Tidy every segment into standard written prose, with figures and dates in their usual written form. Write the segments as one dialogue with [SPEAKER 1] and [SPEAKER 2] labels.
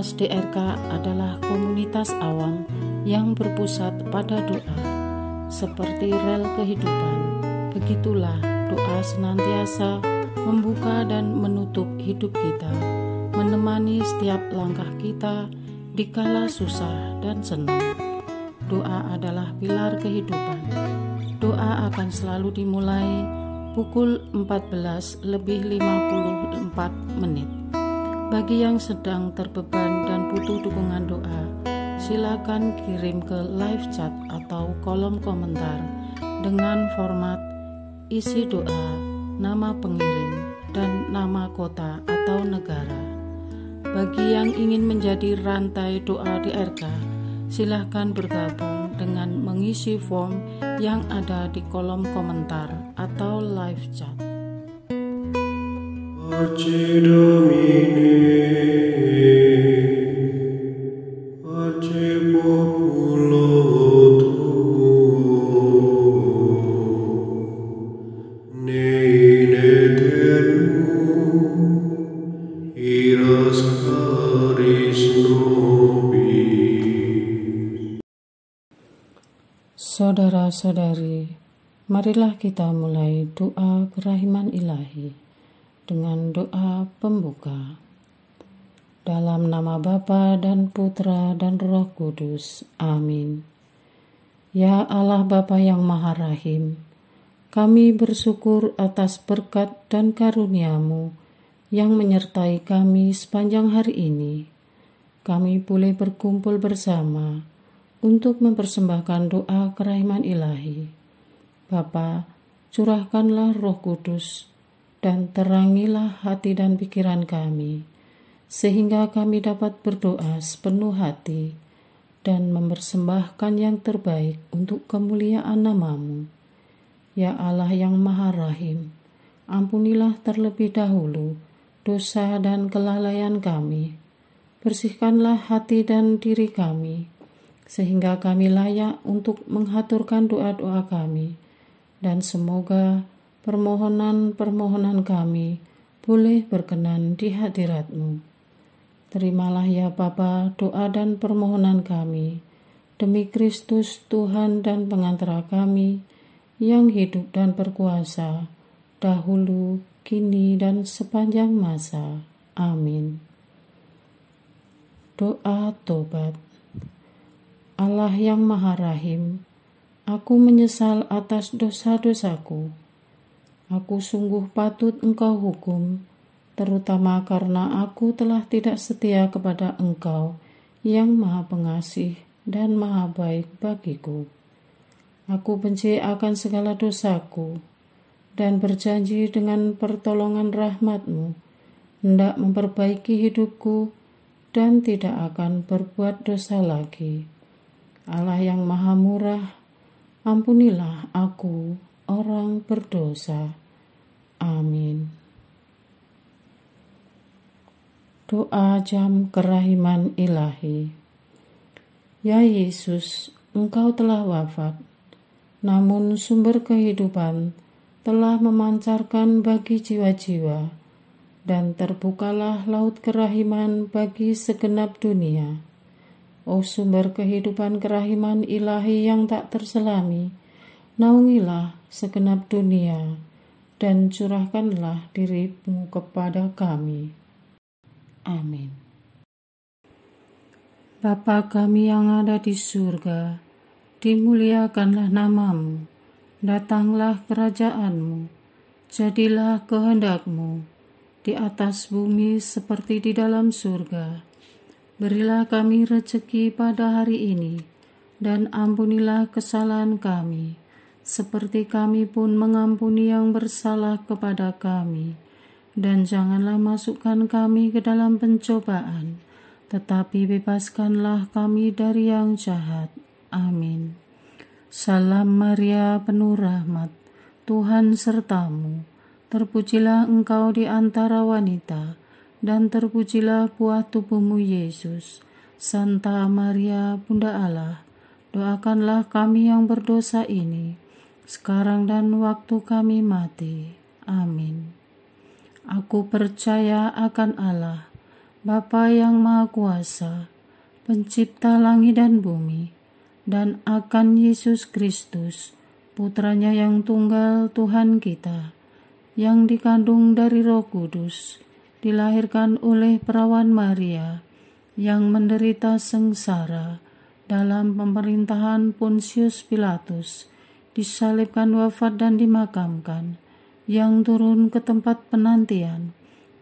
[SPEAKER 1] Komunitas DRK adalah komunitas awam yang berpusat pada doa. Seperti rel kehidupan, begitulah doa senantiasa membuka dan menutup hidup kita, menemani setiap langkah kita di kala susah dan senang. Doa adalah pilar kehidupan. Doa akan selalu dimulai pukul 14:54. Bagi yang sedang terbeban dan butuh dukungan doa, silakan kirim ke live chat atau kolom komentar dengan format isi doa, nama pengirim, dan nama kota atau negara. Bagi yang ingin menjadi rantai doa DRK, silakan bergabung dengan mengisi form yang ada di kolom komentar atau live chat.
[SPEAKER 2] Pace Domini, pace populo tuo, ne in aeternum, iras caris nobis.
[SPEAKER 1] Saudara-saudari, marilah kita mulai doa kerahiman ilahi dengan doa pembuka. Dalam nama Bapa dan Putra dan Roh Kudus. Amin. Ya Allah Bapa yang Maha Rahim, kami bersyukur atas berkat dan karunia-Mu yang menyertai kami sepanjang hari ini. Kami boleh berkumpul bersama untuk mempersembahkan doa kerahiman ilahi. Bapa, curahkanlah Roh Kudus dan terangilah hati dan pikiran kami, sehingga kami dapat berdoa sepenuh hati dan mempersembahkan yang terbaik untuk kemuliaan nama-Mu. Ya Allah yang Maha Rahim, ampunilah terlebih dahulu dosa dan kelalaian kami. Bersihkanlah hati dan diri kami, sehingga kami layak untuk menghaturkan doa-doa kami, dan semoga permohonan-permohonan kami boleh berkenan di hadirat-Mu. Terimalah ya Bapa doa dan permohonan kami, demi Kristus Tuhan dan pengantara kami, yang hidup dan berkuasa, dahulu, kini, dan sepanjang masa. Amin. Doa tobat. Allah yang Maha Rahim, aku menyesal atas dosa-dosaku. Aku sungguh patut Engkau hukum, terutama karena aku telah tidak setia kepada Engkau yang Maha Pengasih dan Maha Baik bagiku. Aku benci akan segala dosaku dan berjanji dengan pertolongan rahmat-Mu hendak memperbaiki hidupku dan tidak akan berbuat dosa lagi. Allah yang Maha Murah, ampunilah aku, orang berdosa. Amin. Doa jam kerahiman ilahi. Ya Yesus, Engkau telah wafat, namun sumber kehidupan telah memancarkan bagi jiwa-jiwa, dan terbukalah laut kerahiman bagi segenap dunia. O sumber kehidupan kerahiman ilahi yang tak terselami, naungilah segenap dunia, dan curahkanlah diri-Mu kepada kami. Amin. Bapa kami yang ada di surga, dimuliakanlah nama-Mu, datanglah kerajaan-Mu, jadilah kehendak-Mu, di atas bumi seperti di dalam surga. Berilah kami rezeki pada hari ini, dan ampunilah kesalahan kami, seperti kami pun mengampuni yang bersalah kepada kami. Dan janganlah masukkan kami ke dalam pencobaan, tetapi bebaskanlah kami dari yang jahat. Amin. Salam Maria, penuh rahmat, Tuhan serta-Mu. Terpujilah Engkau di antara wanita, dan terpujilah buah tubuh-Mu Yesus. Santa Maria, Bunda Allah, doakanlah kami yang berdosa ini, sekarang dan waktu kami mati. Amin. Aku percaya akan Allah, Bapa yang Maha Kuasa, Pencipta langit dan bumi, dan akan Yesus Kristus, Putranya yang tunggal Tuhan kita, yang dikandung dari Roh Kudus, dilahirkan oleh perawan Maria, yang menderita sengsara dalam pemerintahan Pontius Pilatus, disalibkan, wafat dan dimakamkan, yang turun ke tempat penantian,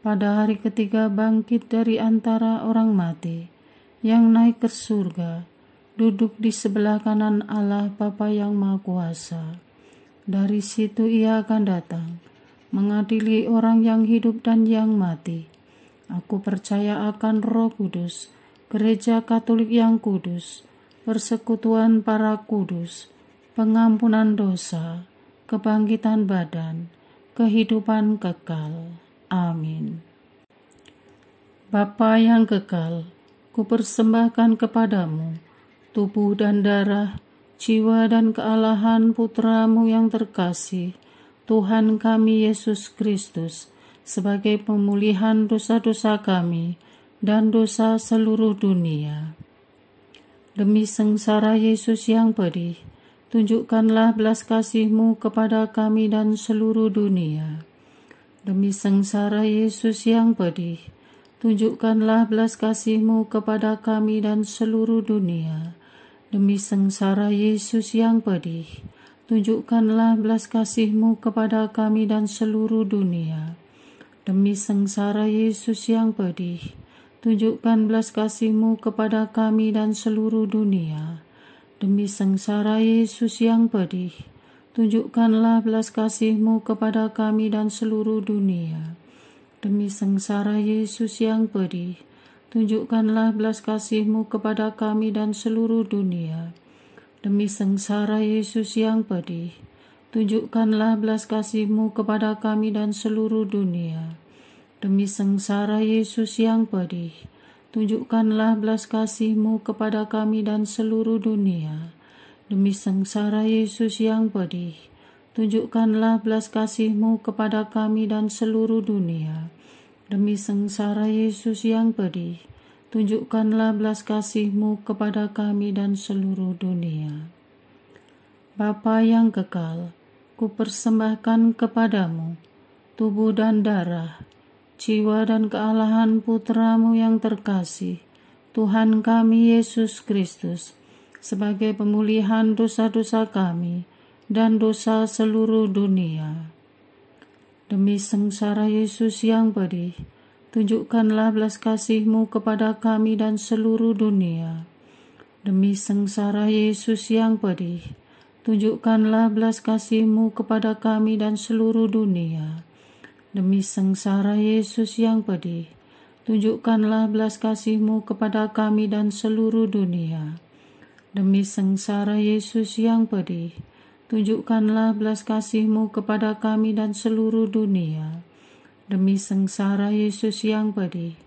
[SPEAKER 1] pada hari ketiga bangkit dari antara orang mati, yang naik ke surga, duduk di sebelah kanan Allah Bapa yang Maha Kuasa. Dari situ Ia akan datang, mengadili orang yang hidup dan yang mati. Aku percaya akan Roh Kudus, Gereja Katolik yang kudus, persekutuan para kudus, pengampunan dosa, kebangkitan badan, kehidupan kekal. Amin. Bapa yang kekal, kupersembahkan kepadamu tubuh dan darah, jiwa dan kealahan Putramu yang terkasih, Tuhan kami Yesus Kristus, sebagai pemulihan dosa-dosa kami dan dosa seluruh dunia. Demi sengsara Yesus yang pedih, tunjukkanlah belas kasih-Mu kepada kami dan seluruh dunia. Demi sengsara Yesus yang pedih, tunjukkanlah belas kasih-Mu kepada kami dan seluruh dunia. Demi sengsara Yesus yang pedih, tunjukkanlah belas kasih-Mu kepada kami dan seluruh dunia. Demi sengsara Yesus yang pedih, tunjukkan belas kasih-Mu kepada kami dan seluruh dunia. Demi sengsara Yesus yang pedih, tunjukkanlah belas kasih-Mu kepada kami dan seluruh dunia. Demi sengsara Yesus yang pedih, tunjukkanlah belas kasih-Mu kepada kami dan seluruh dunia. Demi sengsara Yesus yang pedih, tunjukkanlah belas kasih-Mu kepada kami dan seluruh dunia. Demi sengsara Yesus yang pedih, tunjukkanlah belas kasih-Mu kepada kami dan seluruh dunia. Demi sengsara Yesus yang pedih, tunjukkanlah belas kasih-Mu kepada kami dan seluruh dunia. Demi sengsara Yesus yang pedih, tunjukkanlah belas kasih-Mu kepada kami dan seluruh dunia. Bapa yang kekal, kupersembahkan kepadamu tubuh dan darah, jiwa dan kealahan Putramu yang terkasih, Tuhan kami Yesus Kristus, sebagai pemulihan dosa-dosa kami dan dosa seluruh dunia. Demi sengsara Yesus yang pedih, tunjukkanlah belas kasih-Mu kepada kami dan seluruh dunia. Demi sengsara Yesus yang pedih, tunjukkanlah belas kasih-Mu kepada kami dan seluruh dunia. Demi sengsara Yesus yang pedih, tunjukkanlah belas kasih-Mu kepada kami dan seluruh dunia. Demi sengsara Yesus yang pedih, tunjukkanlah belas kasih-Mu kepada kami dan seluruh dunia. Demi sengsara Yesus yang pedih,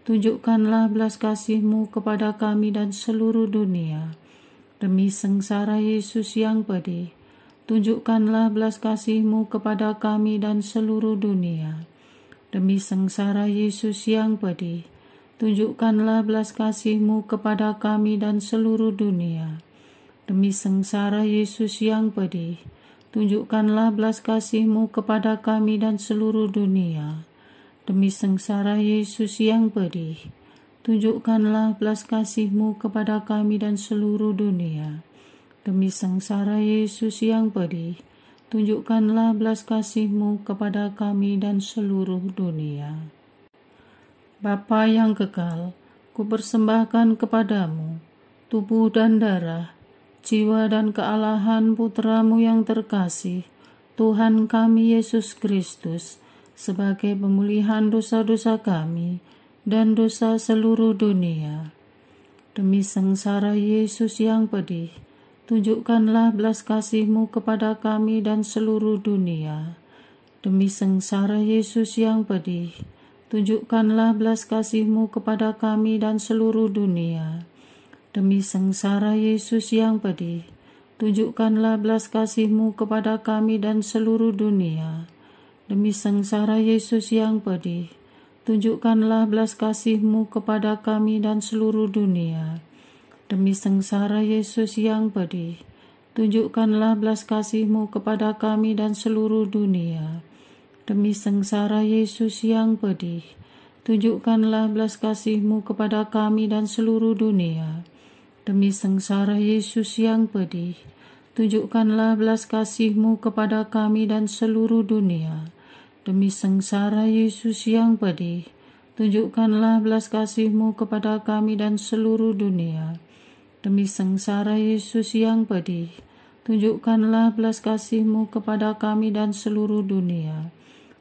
[SPEAKER 1] tunjukkanlah belas kasih-Mu kepada kami dan seluruh dunia. Demi sengsara Yesus yang pedih, tunjukkanlah belas kasih-Mu kepada kami dan seluruh dunia. Demi sengsara Yesus yang pedih, tunjukkanlah belas kasih-Mu kepada kami dan seluruh dunia. Demi sengsara Yesus yang pedih, tunjukkanlah belas kasih-Mu kepada kami dan seluruh dunia. Demi sengsara Yesus yang pedih, tunjukkanlah belas kasih-Mu kepada kami dan seluruh dunia. Demi sengsara Yesus yang pedih, tunjukkanlah belas kasih-Mu kepada kami dan seluruh dunia. Bapa yang kekal, kupersembahkan kepadamu tubuh dan darah, jiwa dan kealahan Putramu yang terkasih, Tuhan kami Yesus Kristus, sebagai pemulihan dosa-dosa kami dan dosa seluruh dunia. Demi sengsara Yesus yang pedih, tunjukkanlah belas kasih-Mu kepada kami dan seluruh dunia. Demi sengsara Yesus yang pedih, tunjukkanlah belas kasih-Mu kepada kami dan seluruh dunia. Demi sengsara Yesus yang pedih, tunjukkanlah belas kasih-Mu kepada kami dan seluruh dunia. Demi sengsara Yesus yang pedih, tunjukkanlah belas kasih-Mu kepada kami dan seluruh dunia. Demi sengsara Yesus yang pedih, tunjukkanlah belas kasih-Mu kepada kami dan seluruh dunia. Demi sengsara Yesus yang pedih, tunjukkanlah belas kasih-Mu kepada kami dan seluruh dunia. Demi sengsara Yesus yang pedih, tunjukkanlah belas kasih-Mu kepada kami dan seluruh dunia. Demi sengsara Yesus yang pedih, tunjukkanlah belas kasih-Mu kepada kami dan seluruh dunia. Demi sengsara Yesus yang pedih, tunjukkanlah belas kasih-Mu kepada kami dan seluruh dunia.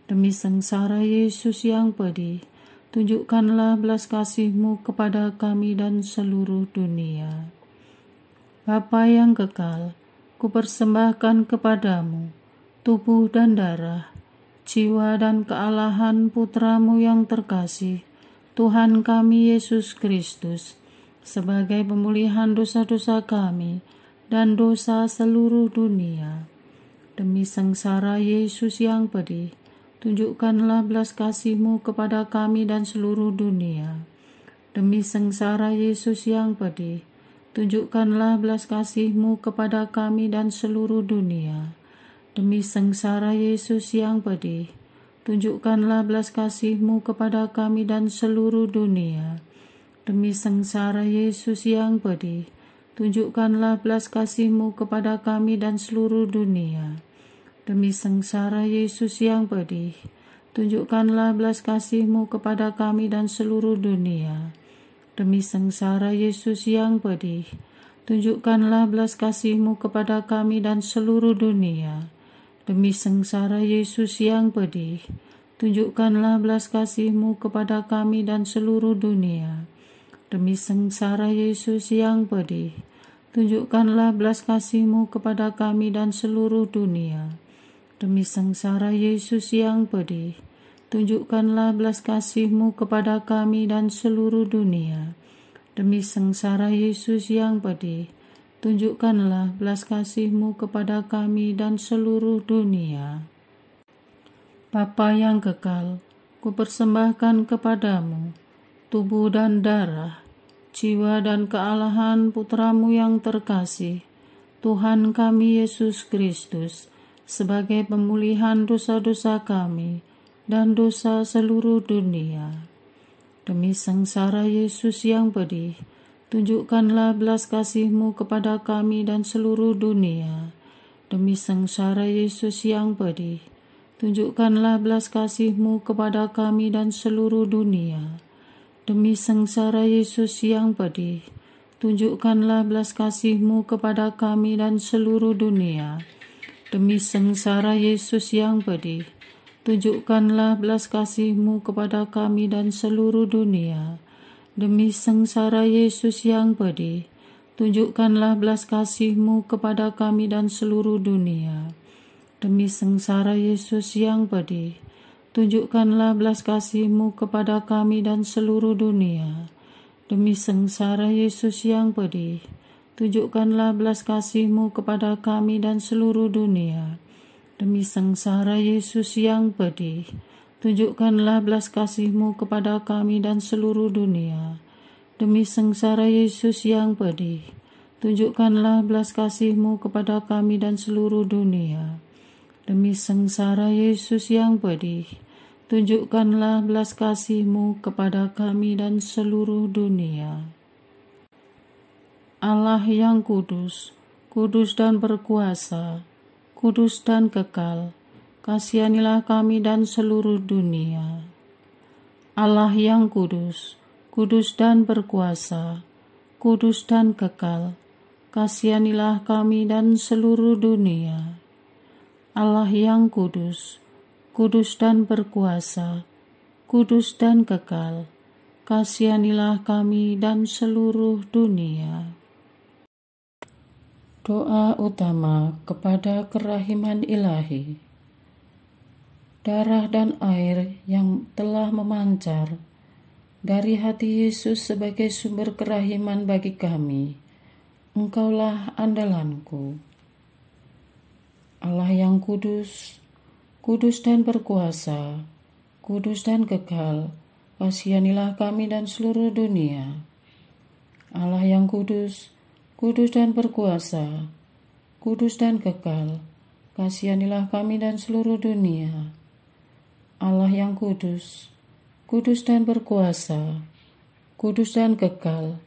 [SPEAKER 1] Demi sengsara Yesus yang pedih, tunjukkanlah belas kasih-Mu kepada kami dan seluruh dunia. Bapa yang kekal, kupersembahkan kepadamu tubuh dan darah, jiwa dan kealahan Putra-Mu yang terkasih, Tuhan kami Yesus Kristus, sebagai pemulihan dosa-dosa kami dan dosa seluruh dunia. Demi sengsara Yesus yang pedih, tunjukkanlah belas kasih-Mu kepada kami dan seluruh dunia. Demi sengsara Yesus yang pedih, tunjukkanlah belas kasih-Mu kepada kami dan seluruh dunia. Demi sengsara Yesus yang pedih, tunjukkanlah belas kasih-Mu kepada kami dan seluruh dunia. Demi sengsara Yesus yang pedih, tunjukkanlah belas kasih-Mu kepada kami dan seluruh dunia. Demi sengsara Yesus yang pedih, tunjukkanlah belas kasih-Mu kepada kami dan seluruh dunia. Demi sengsara Yesus yang pedih, tunjukkanlah belas kasih-Mu kepada kami dan seluruh dunia. Demi sengsara Yesus yang pedih, tunjukkanlah belas kasih-Mu kepada kami dan seluruh dunia. Demi sengsara Yesus yang pedih, tunjukkanlah belas kasih-Mu kepada kami dan seluruh dunia. Demi sengsara Yesus yang pedih, tunjukkanlah belas kasih-Mu kepada kami dan seluruh dunia. Demi sengsara Yesus yang pedih, tunjukkanlah belas kasih-Mu kepada kami dan seluruh dunia. Bapa yang kekal, kupersembahkan kepadamu tubuh dan darah, jiwa dan kealahan Putra-Mu yang terkasih, Tuhan kami Yesus Kristus, sebagai pemulihan dosa-dosa kami dan dosa seluruh dunia. Demi sengsara Yesus yang pedih, tunjukkanlah belas kasih-Mu kepada kami dan seluruh dunia. Demi sengsara Yesus yang pedih, tunjukkanlah belas kasih-Mu kepada kami dan seluruh dunia. Demi sengsara Yesus yang pedih, tunjukkanlah belas kasih-Mu kepada kami dan seluruh dunia. Demi sengsara Yesus yang pedih, tunjukkanlah belas kasih-Mu kepada kami dan seluruh dunia. Demi sengsara Yesus yang pedih, tunjukkanlah belas kasih-Mu kepada kami dan seluruh dunia. Demi sengsara Yesus yang pedih, tunjukkanlah belas kasih-Mu kepada kami dan seluruh dunia. Demi sengsara Yesus yang pedih, tunjukkanlah belas kasih-Mu kepada kami dan seluruh dunia. Demi sengsara Yesus yang pedih, tunjukkanlah belas kasih-Mu kepada kami dan seluruh dunia. Demi sengsara Yesus yang pedih, tunjukkanlah belas kasih-Mu kepada kami dan seluruh dunia. Demi sengsara Yesus yang pedih, tunjukkanlah belas kasih-Mu kepada kami dan seluruh dunia. Allah yang kudus, kudus dan berkuasa, kudus dan kekal, kasihanilah kami dan seluruh dunia. Allah yang kudus, kudus dan berkuasa, kudus dan kekal, kasihanilah kami dan seluruh dunia. Allah yang kudus, kudus dan berkuasa, kudus dan kekal, kasihanilah kami dan seluruh dunia. Doa utama kepada kerahiman ilahi. Darah dan air yang telah memancar dari hati Yesus sebagai sumber kerahiman bagi kami, Engkaulah andalanku. Allah yang kudus, kudus dan berkuasa, kudus dan kekal, kasihanilah kami dan seluruh dunia. Allah yang kudus, kudus dan berkuasa, kudus dan kekal, kasihanilah kami dan seluruh dunia. Allah yang kudus, kudus dan berkuasa, kudus dan kekal,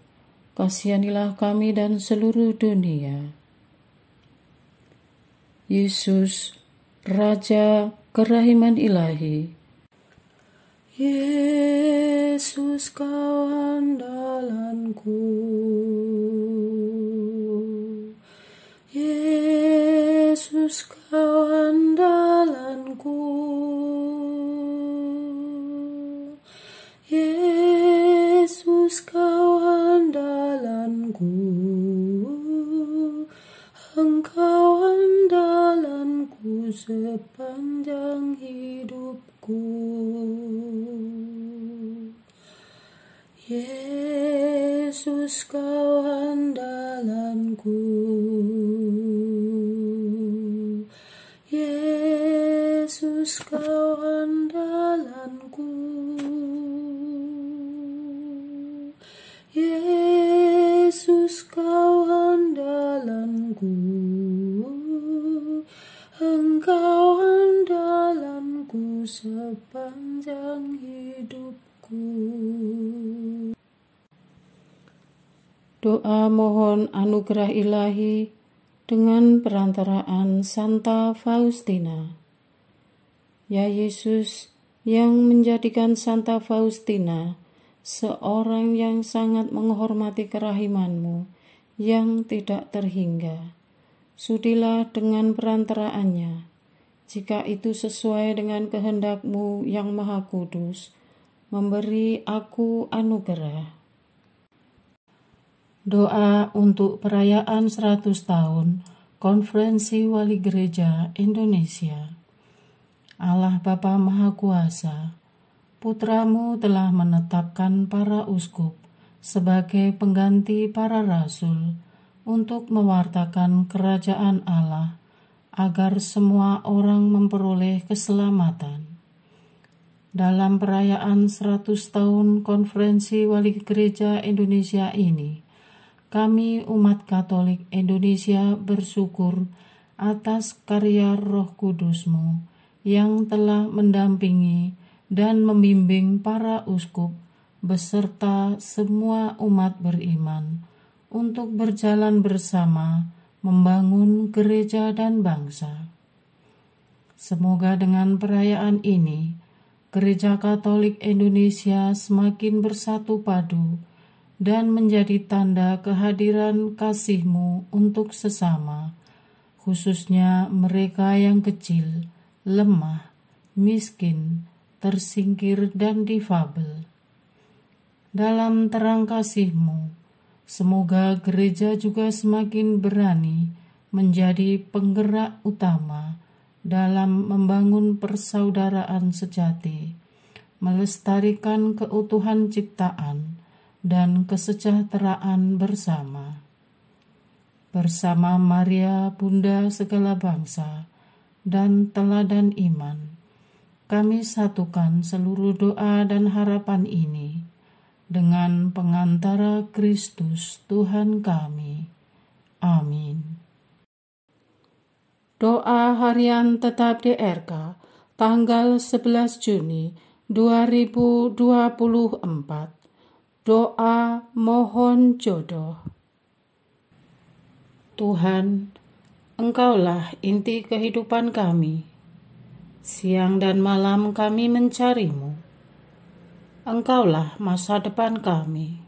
[SPEAKER 1] kasihanilah kami dan seluruh dunia. Yesus, Raja kerahiman ilahi. Yesus, kau andalanku. Yesus, kau andalanku. Yesus, kau andalanku. Engkau andalanku sepanjang hidupku. Yesus, kau andalanku. Yesus, kau andalanku. Yesus, kau andalanku. Engkau andalanku sepanjang hidupku. Doa mohon anugerah ilahi dengan perantaraan Santa Faustina. Ya Yesus, yang menjadikan Santa Faustina seorang yang sangat menghormati kerahiman-Mu yang tidak terhingga, sudilah dengan perantaraannya, jika itu sesuai dengan kehendak-Mu yang maha kudus, memberi aku anugerah. Doa untuk perayaan 100 tahun Konferensi Wali Gereja Indonesia. Allah Bapa Maha Kuasa, Putra-Mu telah menetapkan para uskup sebagai pengganti para rasul untuk mewartakan kerajaan Allah, agar semua orang memperoleh keselamatan. Dalam perayaan 100 tahun Konferensi Wali Gereja Indonesia ini, kami umat Katolik Indonesia bersyukur atas karya Roh Kudus-Mu yang telah mendampingi dan membimbing para uskup beserta semua umat beriman untuk berjalan bersama membangun gereja dan bangsa. Semoga dengan perayaan ini, Gereja Katolik Indonesia semakin bersatu padu dan menjadi tanda kehadiran kasih-Mu untuk sesama, khususnya mereka yang kecil, lemah, miskin, tersingkir, dan difabel. Dalam terang kasih-Mu, semoga gereja juga semakin berani menjadi penggerak utama dalam membangun persaudaraan sejati, melestarikan keutuhan ciptaan, dan kesejahteraan bersama. Bersama Maria, Bunda segala bangsa, dan teladan iman, kami satukan seluruh doa dan harapan ini dengan pengantara Kristus Tuhan kami. Amin. Doa harian tetap DRK tanggal 11 Juni 2024. Doa mohon jodoh. Tuhan, Engkaulah inti kehidupan kami. Siang dan malam kami mencari-Mu. Engkaulah masa depan kami.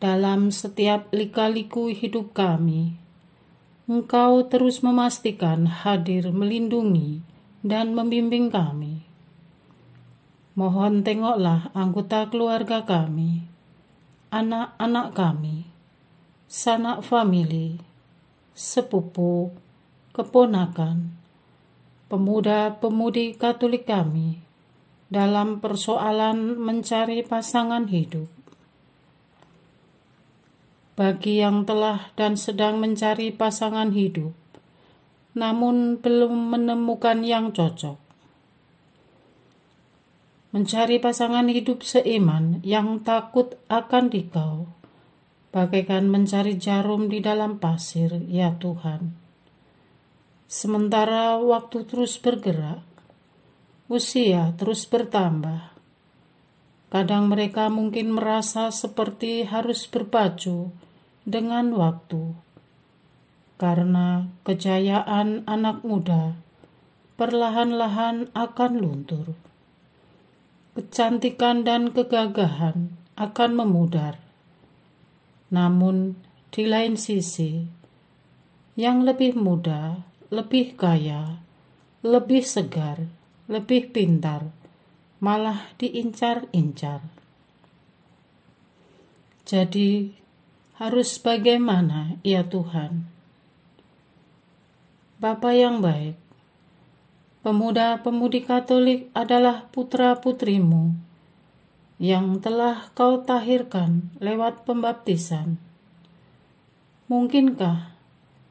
[SPEAKER 1] Dalam setiap lika-liku hidup kami, Engkau terus memastikan hadir melindungi dan membimbing kami. Mohon tengoklah anggota keluarga kami, anak-anak kami, sanak famili, sepupu, keponakan, pemuda-pemudi Katolik kami dalam persoalan mencari pasangan hidup. Bagi yang telah dan sedang mencari pasangan hidup, namun belum menemukan yang cocok, mencari pasangan hidup seiman yang takut akan Dikau, bagaikan mencari jarum di dalam pasir, ya Tuhan. Sementara waktu terus bergerak, usia terus bertambah. Kadang mereka mungkin merasa seperti harus berpacu dengan waktu, karena kejayaan anak muda perlahan-lahan akan luntur. Kecantikan dan kegagahan akan memudar. Namun, di lain sisi, yang lebih muda, lebih kaya, lebih segar, lebih pintar, malah diincar-incar. Jadi, harus bagaimana, ya Tuhan? Bapa yang baik, pemuda-pemudi Katolik adalah putra-putrimu yang telah Kau tahirkan lewat pembaptisan. Mungkinkah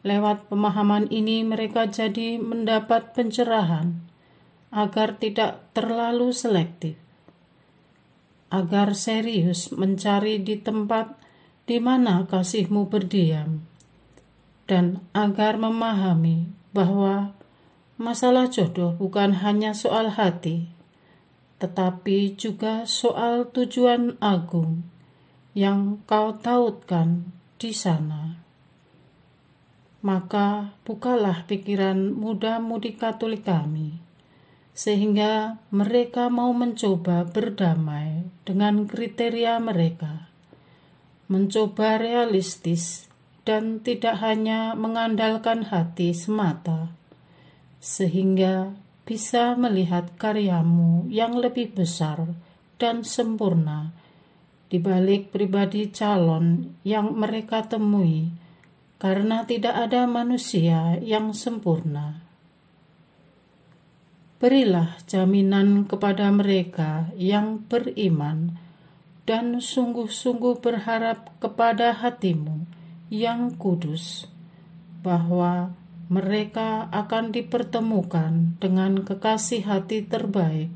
[SPEAKER 1] lewat pemahaman ini mereka jadi mendapat pencerahan agar tidak terlalu selektif, agar serius mencari di tempat di mana kasih-Mu berdiam, dan agar memahami bahwa masalah jodoh bukan hanya soal hati, tetapi juga soal tujuan agung yang Kau tautkan di sana. Maka bukalah pikiran muda-mudi Katolik kami, sehingga mereka mau mencoba berdamai dengan kriteria mereka, mencoba realistis dan tidak hanya mengandalkan hati semata, sehingga bisa melihat karya-Mu yang lebih besar dan sempurna di balik pribadi calon yang mereka temui, karena tidak ada manusia yang sempurna. Berilah jaminan kepada mereka yang beriman dan sungguh-sungguh berharap kepada hati-Mu yang kudus, bahwa mereka akan dipertemukan dengan kekasih hati terbaik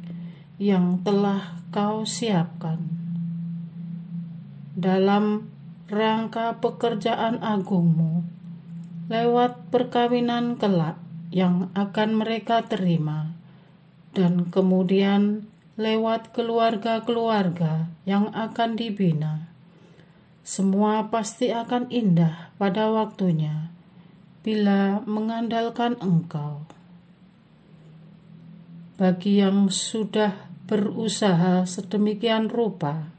[SPEAKER 1] yang telah Kau siapkan. Dalam rangka pekerjaan agung-Mu, lewat perkawinan kelak yang akan mereka terima, dan kemudian lewat keluarga-keluarga yang akan dibina. Semua pasti akan indah pada waktunya, bila mengandalkan Engkau. Bagi yang sudah berusaha sedemikian rupa,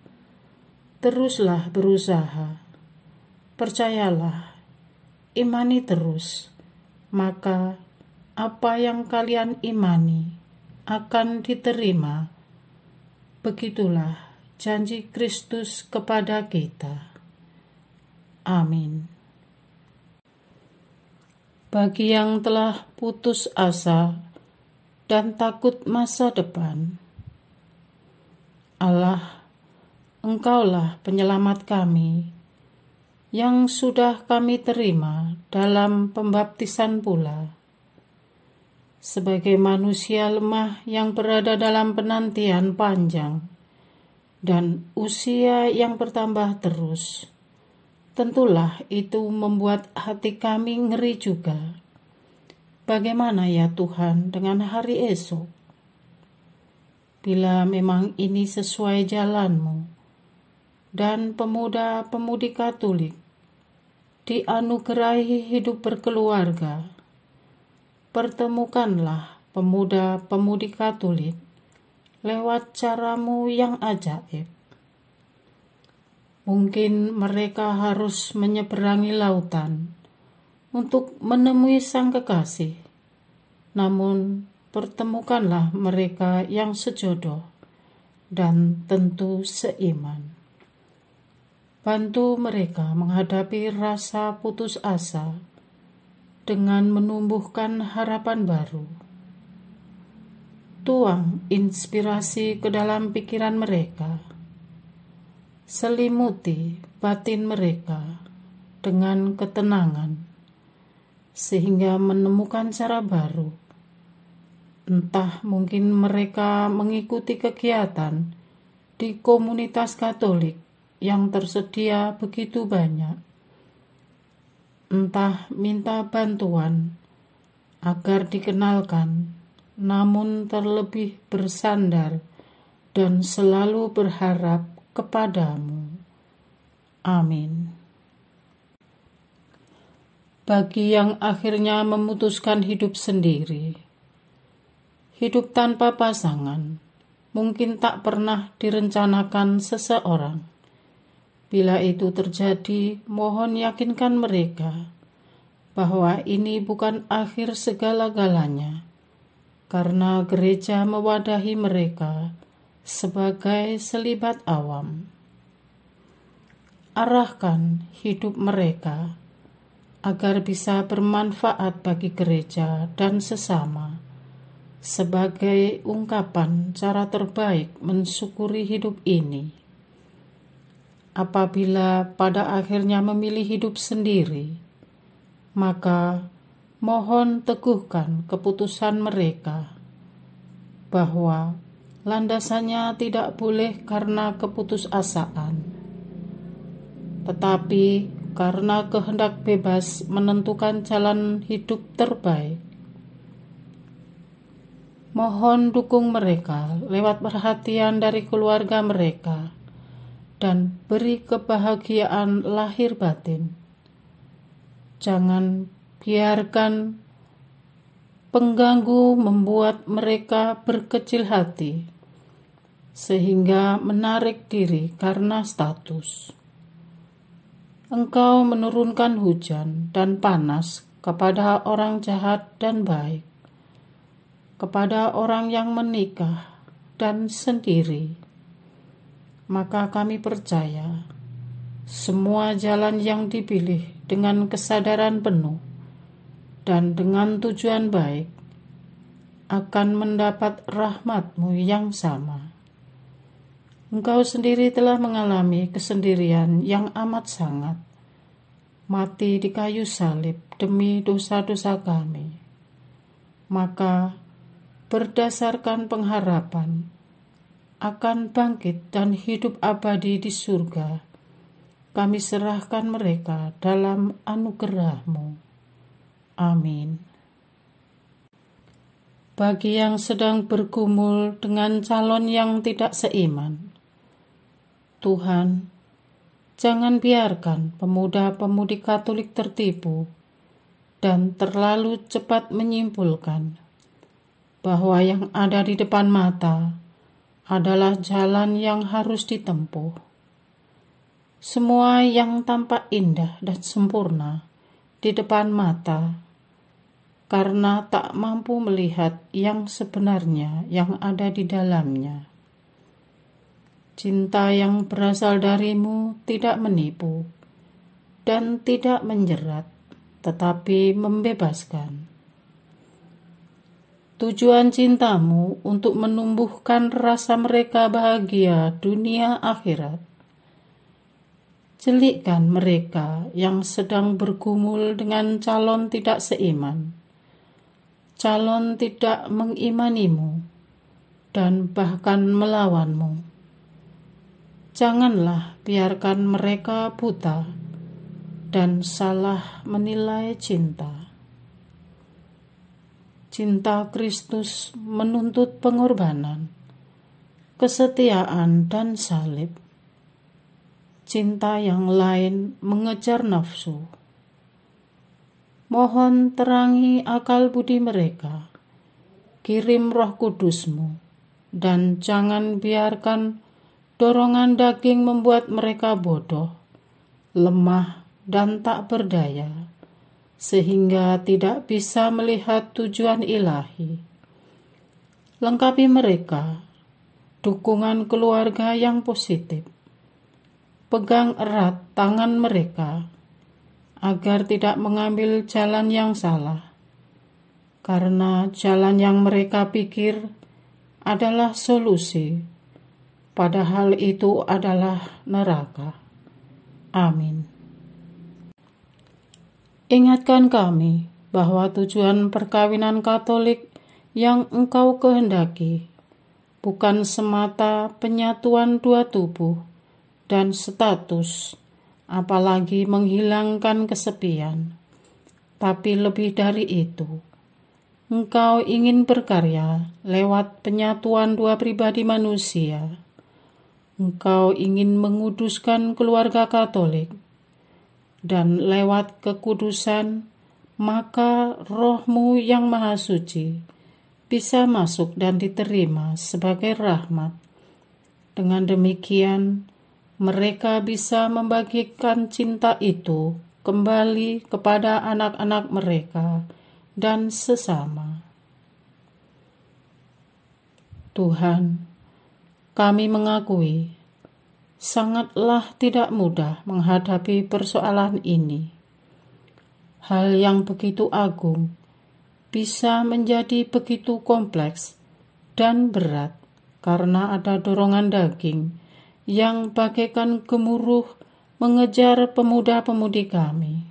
[SPEAKER 1] teruslah berusaha. Percayalah, imani terus, maka apa yang kalian imani akan diterima. Begitulah janji Kristus kepada kita. Amin. Bagi yang telah putus asa dan takut masa depan, Allah, Engkaulah penyelamat kami, yang sudah kami terima dalam pembaptisan pula. Sebagai manusia lemah yang berada dalam penantian panjang dan usia yang bertambah terus, tentulah itu membuat hati kami ngeri juga. Bagaimana ya Tuhan dengan hari esok? Bila memang ini sesuai jalan-Mu, dan pemuda-pemudi Katolik dianugerahi hidup berkeluarga, pertemukanlah pemuda-pemudi Katolik lewat cara-Mu yang ajaib. Mungkin mereka harus menyeberangi lautan untuk menemui sang kekasih, namun pertemukanlah mereka yang sejodoh dan tentu seiman. Bantu mereka menghadapi rasa putus asa dengan menumbuhkan harapan baru. Tuang inspirasi ke dalam pikiran mereka. Selimuti batin mereka dengan ketenangan, sehingga menemukan cara baru, Entah mungkin mereka mengikuti kegiatan di komunitas Katolik yang tersedia begitu banyak. Entah minta bantuan agar dikenalkan, namun terlebih bersandar dan selalu berharap kepadamu. Amin. Bagi yang akhirnya memutuskan hidup sendiri, hidup tanpa pasangan mungkin tak pernah direncanakan seseorang. Bila itu terjadi, mohon yakinkan mereka bahwa ini bukan akhir segala-galanya, karena gereja mewadahi mereka sebagai selibat awam. Arahkan hidup mereka agar bisa bermanfaat bagi gereja dan sesama, sebagai ungkapan cara terbaik mensyukuri hidup ini. Apabila pada akhirnya memilih hidup sendiri, maka mohon teguhkan keputusan mereka bahwa landasannya tidak boleh karena keputusasaan, tetapi karena kehendak bebas menentukan jalan hidup terbaik. Mohon dukung mereka lewat perhatian dari keluarga mereka dan beri kebahagiaan lahir batin. Jangan biarkan pengganggu membuat mereka berkecil hati sehingga menarik diri karena status. Engkau menurunkan hujan dan panas kepada orang jahat dan baik, kepada orang yang menikah dan sendiri. Maka kami percaya semua jalan yang dipilih dengan kesadaran penuh dan dengan tujuan baik akan mendapat rahmat-Mu yang sama. Engkau sendiri telah mengalami kesendirian yang amat sangat, mati di kayu salib demi dosa-dosa kami. Maka berdasarkan pengharapan akan bangkit dan hidup abadi di surga, kami serahkan mereka dalam anugerah-Mu. Amin. Bagi yang sedang bergumul dengan calon yang tidak seiman, Tuhan, jangan biarkan pemuda-pemudi Katolik tertipu dan terlalu cepat menyimpulkan bahwa yang ada di depan mata adalah jalan yang harus ditempuh. Semua yang tampak indah dan sempurna di depan mata karena tak mampu melihat yang sebenarnya yang ada di dalamnya. Cinta yang berasal darimu tidak menipu dan tidak menjerat, tetapi membebaskan. Tujuan cintamu untuk menumbuhkan rasa mereka bahagia dunia akhirat. Celikkan mereka yang sedang bergumul dengan calon tidak seiman, calon tidak mengimanimu, dan bahkan melawanmu. Janganlah biarkan mereka buta dan salah menilai cinta. Cinta Kristus menuntut pengorbanan, kesetiaan, dan salib. Cinta yang lain mengejar nafsu. Mohon terangi akal budi mereka, kirim Roh Kudus-Mu, dan jangan biarkan dorongan daging membuat mereka bodoh, lemah, dan tak berdaya, sehingga tidak bisa melihat tujuan ilahi. Lengkapi mereka dukungan keluarga yang positif. Pegang erat tangan mereka agar tidak mengambil jalan yang salah, karena jalan yang mereka pikir adalah solusi, padahal itu adalah neraka. Amin. Ingatkan kami bahwa tujuan perkawinan Katolik yang Engkau kehendaki, bukan semata penyatuan dua tubuh dan status, apalagi menghilangkan kesepian. Tapi lebih dari itu, Engkau ingin berkarya lewat penyatuan dua pribadi manusia. Engkau ingin menguduskan keluarga Katolik, dan lewat kekudusan, maka Roh-Mu yang Maha Suci bisa masuk dan diterima sebagai rahmat. Dengan demikian, mereka bisa membagikan cinta itu kembali kepada anak-anak mereka dan sesama. Tuhan, kami mengakui sangatlah tidak mudah menghadapi persoalan ini. Hal yang begitu agung bisa menjadi begitu kompleks dan berat karena ada dorongan daging yang bagaikan gemuruh mengejar pemuda-pemudi kami.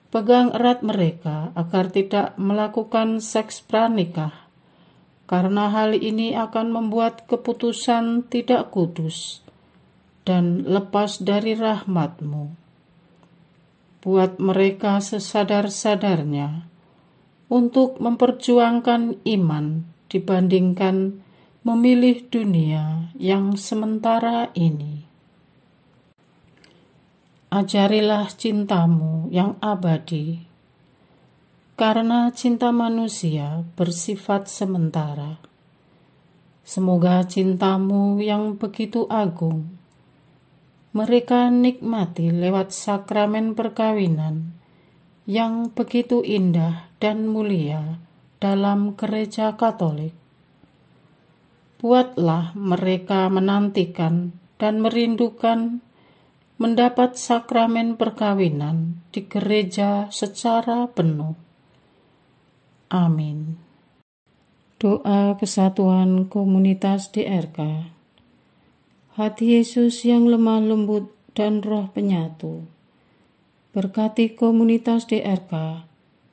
[SPEAKER 1] Pegang erat mereka agar tidak melakukan seks pranikah, karena hal ini akan membuat keputusan tidak kudus dan lepas dari rahmat-Mu. Buat mereka sesadar-sadarnya untuk memperjuangkan iman dibandingkan memilih dunia yang sementara ini. Ajarilah cinta-Mu yang abadi, karena cinta manusia bersifat sementara. Semoga cinta-Mu yang begitu agung mereka nikmati lewat sakramen perkawinan yang begitu indah dan mulia dalam Gereja Katolik. Buatlah mereka menantikan dan merindukan mendapat sakramen perkawinan di gereja secara penuh. Amin. Doa kesatuan komunitas DRK. Hati Yesus yang lemah lembut dan roh penyatu, berkati komunitas DRK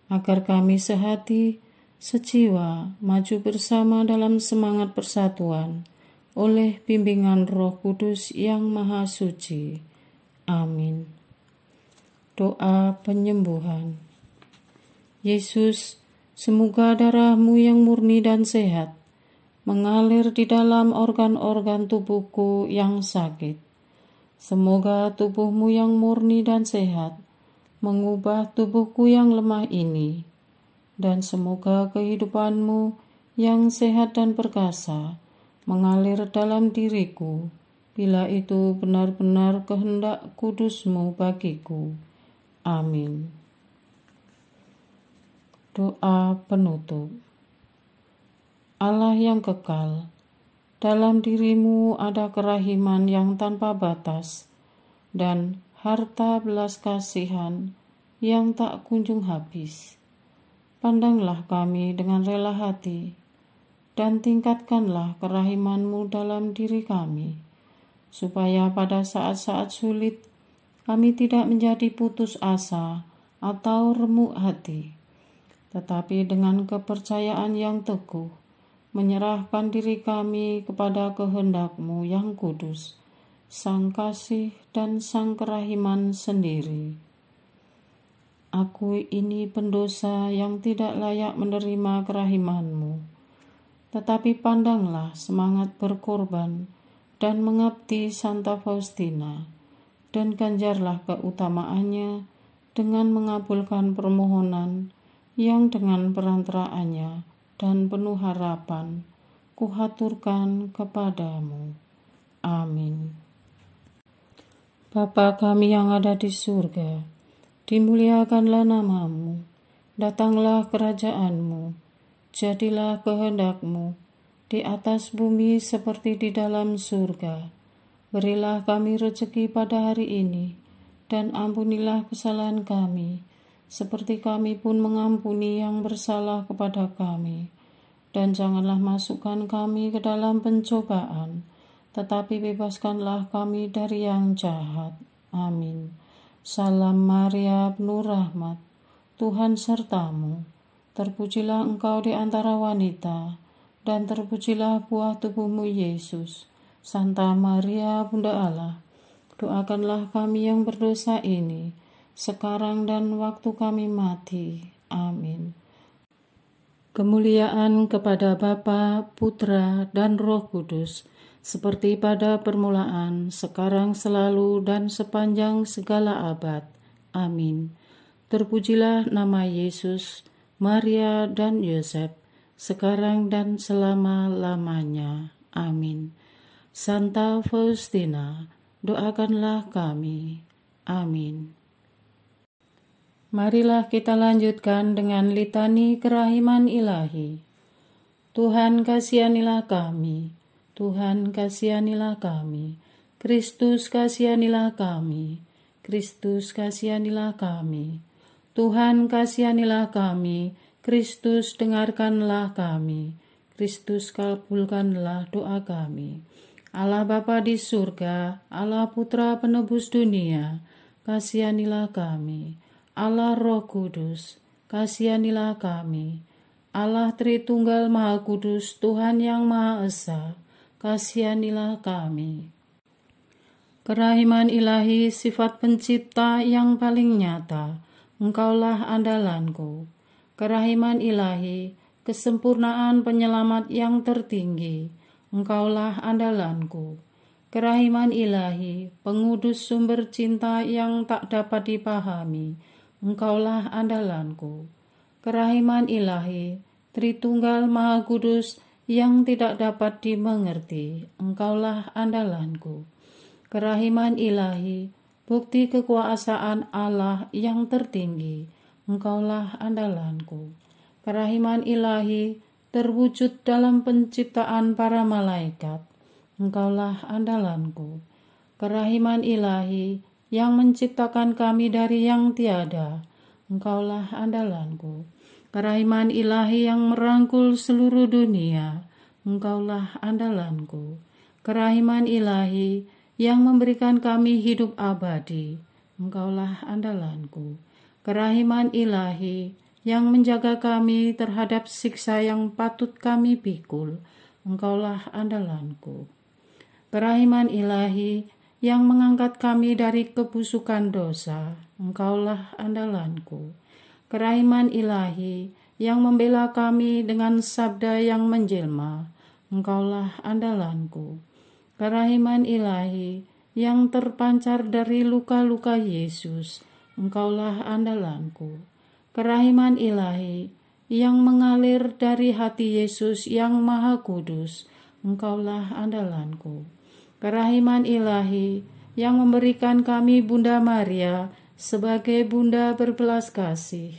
[SPEAKER 1] agar kami sehati, sejiwa, maju bersama dalam semangat persatuan oleh bimbingan Roh Kudus yang Maha Suci. Amin. Doa penyembuhan. Yesus, semoga darah-Mu yang murni dan sehat mengalir di dalam organ-organ tubuhku yang sakit. Semoga tubuh-Mu yang murni dan sehat mengubah tubuhku yang lemah ini, dan semoga kehidupan-Mu yang sehat dan perkasa mengalir dalam diriku, bila itu benar-benar kehendak kudus-Mu bagiku. Amin. Doa penutup. Allah yang kekal, dalam diri-Mu ada kerahiman yang tanpa batas dan harta belas kasihan yang tak kunjung habis. Pandanglah kami dengan rela hati dan tingkatkanlah kerahiman-Mu dalam diri kami, supaya pada saat-saat sulit kami tidak menjadi putus asa atau remuk hati, tetapi dengan kepercayaan yang teguh menyerahkan diri kami kepada kehendak-Mu yang kudus, Sang Kasih dan Sang Kerahiman sendiri. Aku ini pendosa yang tidak layak menerima kerahiman-Mu, tetapi pandanglah semangat berkorban dan mengabdi Santa Faustina, dan ganjarlah keutamaannya dengan mengabulkan permohonan yang dengan perantaraannya dan penuh harapan kuhaturkan kepadamu. Amin. Bapa kami yang ada di surga, dimuliakanlah nama-Mu, datanglah kerajaan-Mu, jadilah kehendak-Mu di atas bumi seperti di dalam surga. Berilah kami rezeki pada hari ini, dan ampunilah kesalahan kami, seperti kami pun mengampuni yang bersalah kepada kami. Dan janganlah masukkan kami ke dalam pencobaan, tetapi bebaskanlah kami dari yang jahat. Amin. Salam Maria, penuh rahmat, Tuhan sertamu. Terpujilah engkau di antara wanita, dan terpujilah buah tubuhmu Yesus. Santa Maria, Bunda Allah, doakanlah kami yang berdosa ini, sekarang dan waktu kami mati. Amin. Kemuliaan kepada Bapa, Putra, dan Roh Kudus, seperti pada permulaan, sekarang, selalu, dan sepanjang segala abad. Amin. Terpujilah nama Yesus, Maria, dan Yosef, sekarang dan selama-lamanya. Amin. Santa Faustina, doakanlah kami. Amin. Marilah kita lanjutkan dengan litani kerahiman ilahi. Tuhan kasihanilah kami, Tuhan kasihanilah kami, Kristus kasihanilah kami, Kristus kasihanilah kami, Tuhan kasihanilah kami, Kristus dengarkanlah kami, Kristus kabulkanlah doa kami. Allah Bapa di surga, Allah Putra penebus dunia, kasihanilah kami. Allah Roh Kudus, kasihanilah kami. Allah Tritunggal Maha Kudus, Tuhan yang Maha Esa, kasihanilah kami. Kerahiman ilahi, sifat pencipta yang paling nyata, Engkaulah andalanku. Kerahiman ilahi, kesempurnaan penyelamat yang tertinggi, Engkaulah andalanku. Kerahiman ilahi, pengudus sumber cinta yang tak dapat dipahami, Engkaulah andalanku. Kerahiman ilahi, Tritunggal Maha Kudus yang tidak dapat dimengerti, Engkaulah andalanku. Kerahiman ilahi, bukti kekuasaan Allah yang tertinggi, Engkaulah andalanku. Kerahiman ilahi, terwujud dalam penciptaan para malaikat, Engkaulah andalanku. Kerahiman ilahi, yang menciptakan kami dari yang tiada, Engkaulah andalanku. Kerahiman ilahi yang merangkul seluruh dunia, Engkaulah andalanku. Kerahiman ilahi yang memberikan kami hidup abadi, Engkaulah andalanku. Kerahiman ilahi yang menjaga kami terhadap siksa yang patut kami pikul, Engkaulah andalanku. Kerahiman ilahi yang mengangkat kami dari kebusukan dosa, Engkaulah andalanku. Kerahiman ilahi yang membela kami dengan sabda yang menjelma, Engkaulah andalanku. Kerahiman ilahi yang terpancar dari luka-luka Yesus, Engkaulah andalanku. Kerahiman ilahi yang mengalir dari hati Yesus yang Maha Kudus, Engkaulah andalanku. Kerahiman ilahi yang memberikan kami Bunda Maria sebagai Bunda berbelas kasih,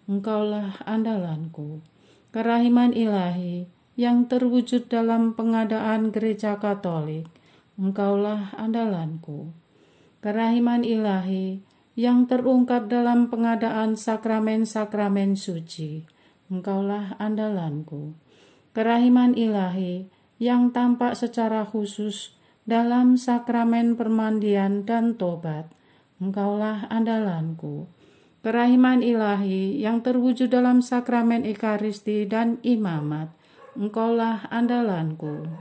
[SPEAKER 1] Engkaulah andalanku. Kerahiman ilahi yang terwujud dalam pengadaan Gereja Katolik, Engkaulah andalanku. Kerahiman ilahi yang terungkap dalam pengadaan sakramen-sakramen suci, Engkaulah andalanku. Kerahiman ilahi yang tampak secara khusus dalam sakramen permandian dan tobat, Engkaulah andalanku. Kerahiman ilahi yang terwujud dalam sakramen Ekaristi dan imamat, Engkaulah andalanku.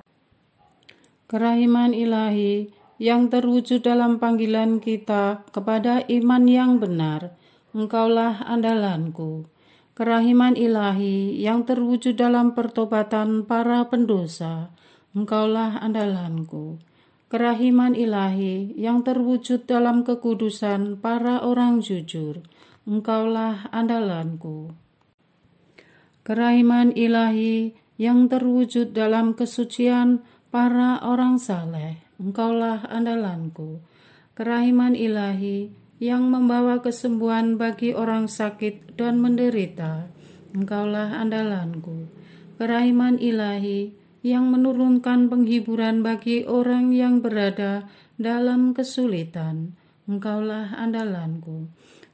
[SPEAKER 1] Kerahiman ilahi yang terwujud dalam panggilan kita kepada iman yang benar, Engkaulah andalanku. Kerahiman ilahi yang terwujud dalam pertobatan para pendosa, Engkaulah andalanku. Kerahiman ilahi yang terwujud dalam kekudusan para orang jujur, Engkaulah andalanku. Kerahiman ilahi yang terwujud dalam kesucian para orang saleh, Engkaulah andalanku. Kerahiman ilahi yang membawa kesembuhan bagi orang sakit dan menderita, Engkaulah andalanku. Kerahiman ilahi yang menurunkan penghiburan bagi orang yang berada dalam kesulitan, Engkaulah andalanku.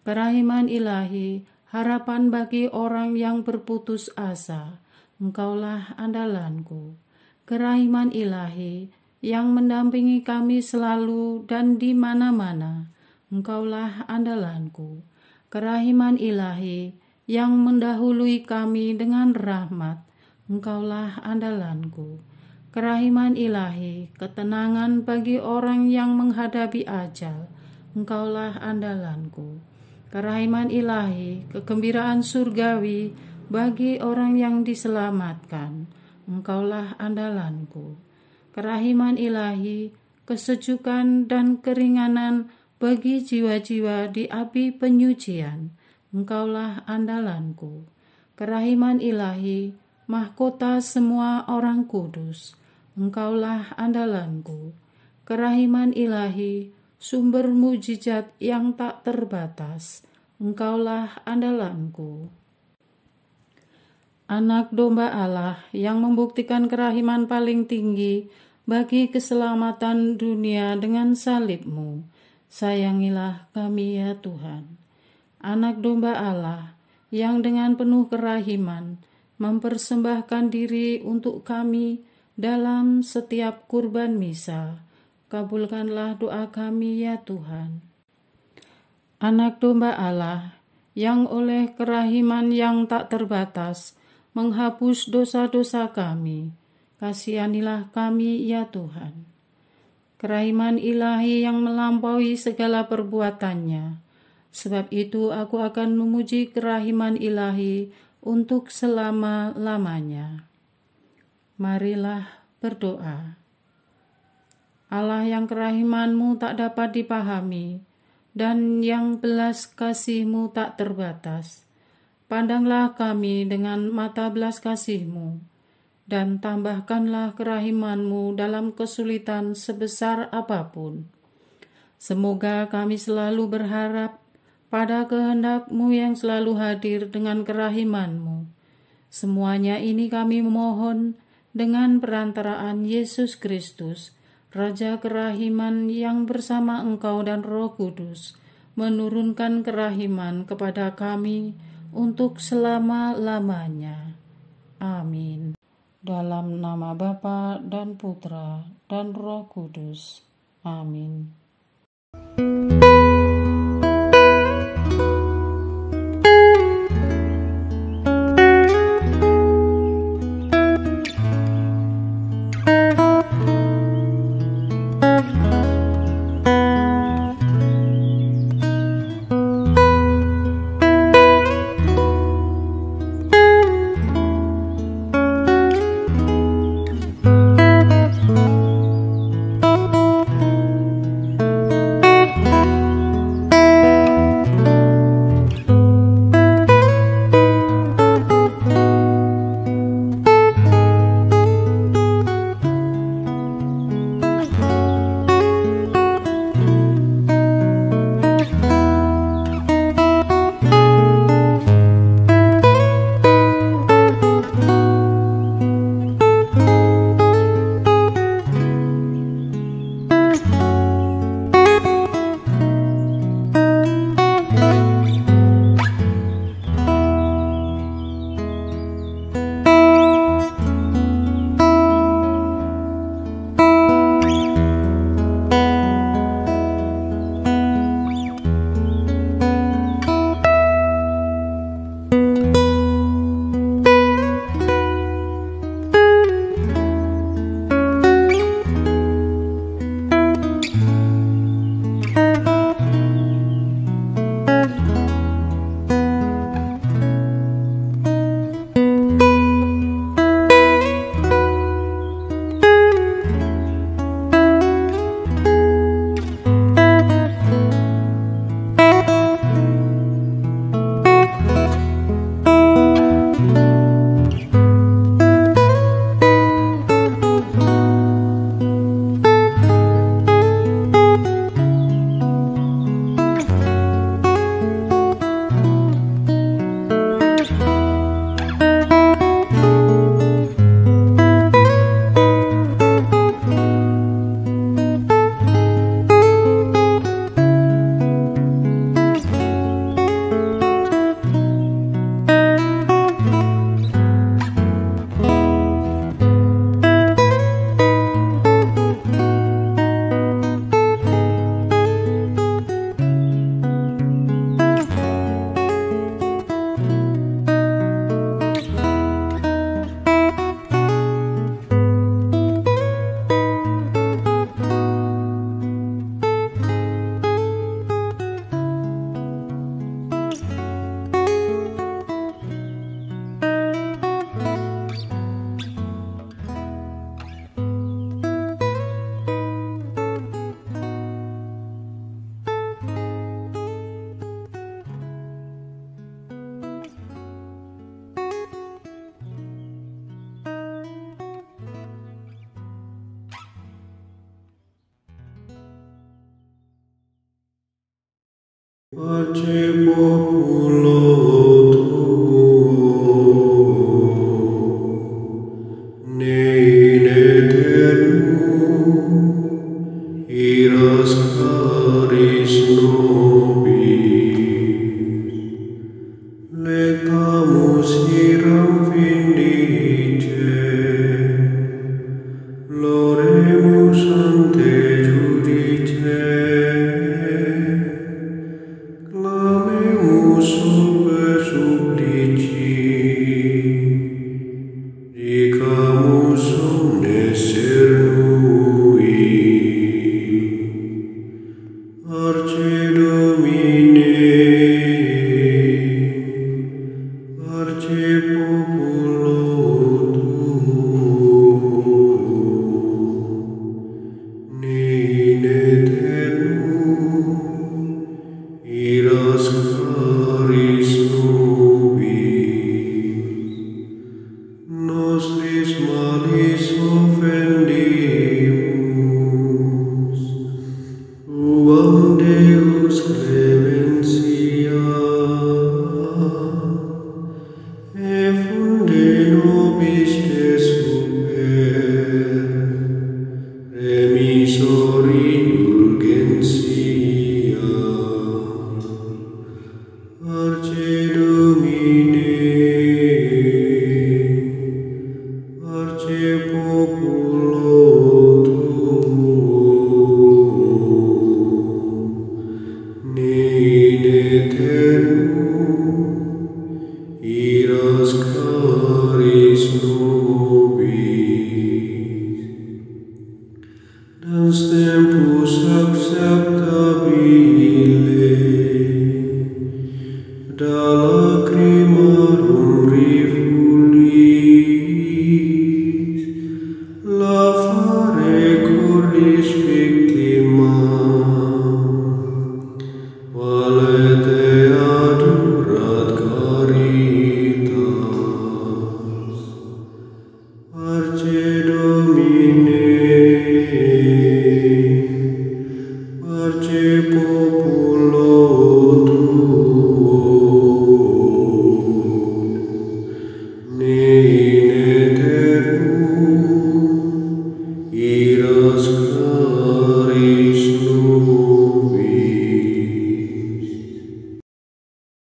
[SPEAKER 1] Kerahiman ilahi, harapan bagi orang yang berputus asa, Engkaulah andalanku. Kerahiman ilahi yang mendampingi kami selalu dan di mana-mana, Engkaulah andalanku. Kerahiman ilahi yang mendahului kami dengan rahmat. Engkaulah andalanku. Kerahiman ilahi, ketenangan bagi orang yang menghadapi ajal. Engkaulah andalanku. Kerahiman ilahi, kegembiraan surgawi bagi orang yang diselamatkan. Engkaulah andalanku. Kerahiman ilahi, kesejukan dan keringanan bagi jiwa-jiwa di api penyucian. Engkaulah andalanku. Kerahiman ilahi, mahkota semua orang kudus. Engkaulah andalanku. Kerahiman ilahi, sumber mujizat yang tak terbatas. Engkaulah andalanku. Anak domba Allah yang membuktikan kerahiman paling tinggi bagi keselamatan dunia dengan salib-Mu. Sayangilah kami ya Tuhan. Anak domba Allah yang dengan penuh kerahiman mempersembahkan diri untuk kami dalam setiap kurban misa. Kabulkanlah doa kami ya Tuhan. Anak domba Allah yang oleh kerahiman yang tak terbatas menghapus dosa-dosa kami. Kasihanilah kami ya Tuhan. Kerahiman ilahi yang melampaui segala perbuatannya. Sebab itu aku akan memuji kerahiman ilahi untuk selama-lamanya. Marilah berdoa. Allah yang kerahiman-Mu tak dapat dipahami dan yang belas kasih-Mu tak terbatas. Pandanglah kami dengan mata belas kasih-Mu dan tambahkanlah kerahiman-Mu dalam kesulitan sebesar apapun. Semoga kami selalu berharap pada kehendak-Mu yang selalu hadir dengan kerahiman-Mu. Semuanya ini kami memohon dengan perantaraan Yesus Kristus, Raja kerahiman yang bersama Engkau dan Roh Kudus, menurunkan kerahiman kepada kami untuk selama-lamanya. Amin. Dalam nama Bapa dan Putra dan Roh Kudus. Amin.
[SPEAKER 2] pace populo tuo, nei in aeternum, iras caris nobis, letamus iram vindice, loremus ante judice, clamemus sube supplici, dicamus omne ser nui. Arce Domine, arce populo tuo, in aeternum, iras caris nobis, nostris malis offendimus, uam Deus clementia, effunde nobis te super, remisor indulgentia. Arce Domine, arce populo tuo, in aeternum, iras caris nobis. Dans tempus acceptabile, da lacrimarum